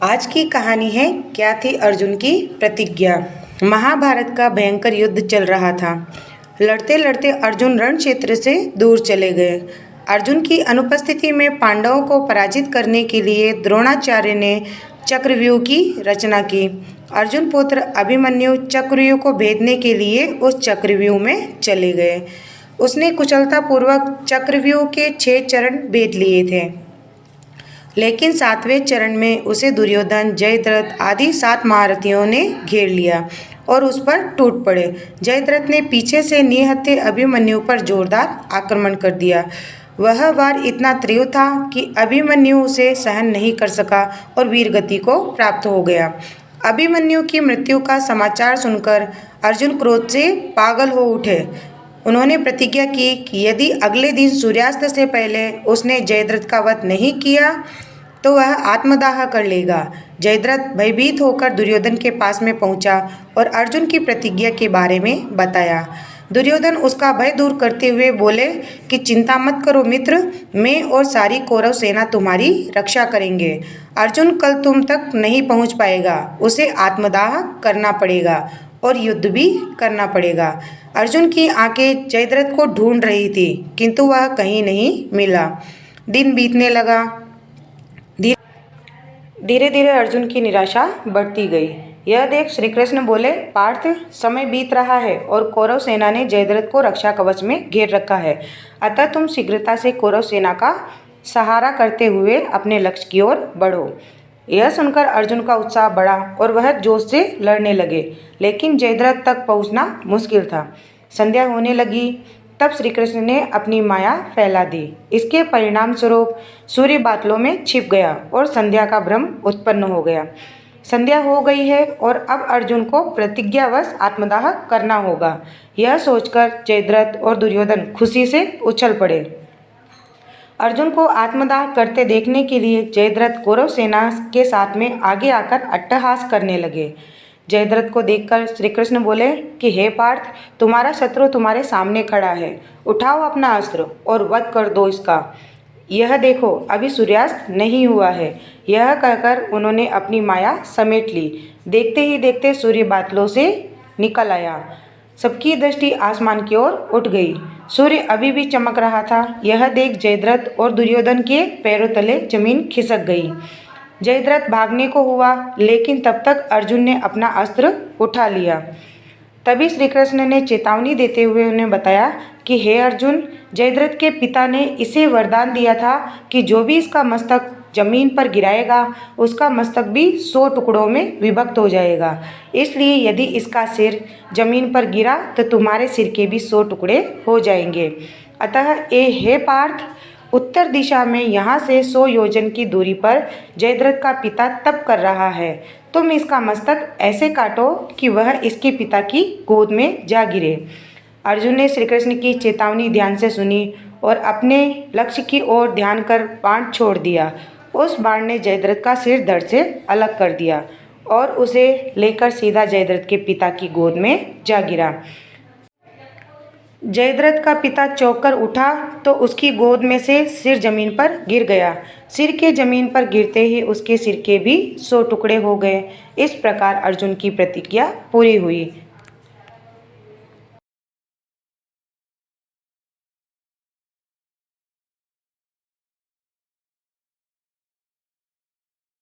आज की कहानी है क्या थी अर्जुन की प्रतिज्ञा। महाभारत का भयंकर युद्ध चल रहा था। लड़ते लड़ते अर्जुन रण क्षेत्र से दूर चले गए। अर्जुन की अनुपस्थिति में पांडवों को पराजित करने के लिए द्रोणाचार्य ने चक्रव्यूह की रचना की। अर्जुन पुत्र अभिमन्यु चक्रव्यूह को भेदने के लिए उस चक्रव्यूह में चले गए। उसने कुशलतापूर्वक चक्रव्यूह के 6 चरण भेद लिए थे, लेकिन 7वें चरण में उसे दुर्योधन, जयद्रथ आदि 7 महारथियों ने घेर लिया और उस पर टूट पड़े। जयद्रथ ने पीछे से निहत्थे अभिमन्यु पर जोरदार आक्रमण कर दिया। वह वार इतना तीव्र था कि अभिमन्यु उसे सहन नहीं कर सका और वीरगति को प्राप्त हो गया। अभिमन्यु की मृत्यु का समाचार सुनकर अर्जुन क्रोध से पागल हो उठे। उन्होंने प्रतिज्ञा की कि यदि अगले दिन सूर्यास्त से पहले उसने जयद्रथ का वध नहीं किया तो वह आत्मदाह कर लेगा। जयद्रथ भयभीत होकर दुर्योधन के पास में पहुंचा और अर्जुन की प्रतिज्ञा के बारे में बताया। दुर्योधन उसका भय दूर करते हुए बोले कि चिंता मत करो मित्र, मैं और सारी कौरव सेना तुम्हारी रक्षा करेंगे। अर्जुन कल तुम तक नहीं पहुंच पाएगा, उसे आत्मदाह करना पड़ेगा और युद्ध भी करना पड़ेगा। अर्जुन की आंखें जयद्रथ को ढूंढ रही थी, किंतु वह कहीं नहीं मिला। दिन बीतने लगा। धीरे धीरे अर्जुन की निराशा बढ़ती गई। यह देख श्री कृष्ण बोले, पार्थ, समय बीत रहा है और कौरव सेना ने जयद्रथ को रक्षा कवच में घेर रखा है। अतः तुम शीघ्रता से कौरव सेना का सहारा करते हुए अपने लक्ष्य की ओर बढ़ो। यह सुनकर अर्जुन का उत्साह बढ़ा और वह जोश से लड़ने लगे, लेकिन जयद्रथ तक पहुंचना मुश्किल था। संध्या होने लगी, तब श्री कृष्ण ने अपनी माया फैला दी। इसके परिणाम स्वरूप सूर्य बादलों में छिप गया और संध्या का भ्रम उत्पन्न हो गया। संध्या हो गई है और अब अर्जुन को प्रतिज्ञावश आत्मदाह करना होगा। यह सोचकर जयद्रथ और दुर्योधन खुशी से उछल पड़े। अर्जुन को आत्मदाह करते देखने के लिए जयद्रथ कौरव सेना के साथ में आगे आकर अट्टहास करने लगे। जयद्रथ को देखकर श्री कृष्ण बोले कि हे पार्थ, तुम्हारा शत्रु तुम्हारे सामने खड़ा है, उठाओ अपना अस्त्र और वध कर दो इसका। यह देखो, अभी सूर्यास्त नहीं हुआ है। यह कहकर उन्होंने अपनी माया समेट ली। देखते ही देखते सूर्य बादलों से निकल आया। सबकी दृष्टि आसमान की ओर उठ गई। सूर्य अभी भी चमक रहा था। यह देख जयद्रथ और दुर्योधन के पैरों तले जमीन खिसक गई। जयद्रथ भागने को हुआ, लेकिन तब तक अर्जुन ने अपना अस्त्र उठा लिया। तभी श्री कृष्ण ने चेतावनी देते हुए उन्हें बताया कि हे अर्जुन, जयद्रथ के पिता ने इसे वरदान दिया था कि जो भी इसका मस्तक जमीन पर गिराएगा, उसका मस्तक भी 100 टुकड़ों में विभक्त हो जाएगा। इसलिए यदि इसका सिर जमीन पर गिरा तो तुम्हारे सिर के भी 100 टुकड़े हो जाएंगे। अतः हे पार्थ, उत्तर दिशा में यहाँ से 100 योजन की दूरी पर जयद्रथ का पिता तप कर रहा है। तुम इसका मस्तक ऐसे काटो कि वह इसके पिता की गोद में जा गिरे। अर्जुन ने श्री कृष्ण की चेतावनी ध्यान से सुनी और अपने लक्ष्य की ओर ध्यान कर बाण छोड़ दिया। उस बाण ने जयद्रथ का सिर धड़ से अलग कर दिया और उसे लेकर सीधा जयद्रथ के पिता की गोद में जा गिरा। जयद्रथ का पिता चौंक कर उठा तो उसकी गोद में से सिर जमीन पर गिर गया। सिर के जमीन पर गिरते ही उसके सिर के भी 100 टुकड़े हो गए। इस प्रकार अर्जुन की प्रतिज्ञा पूरी हुई।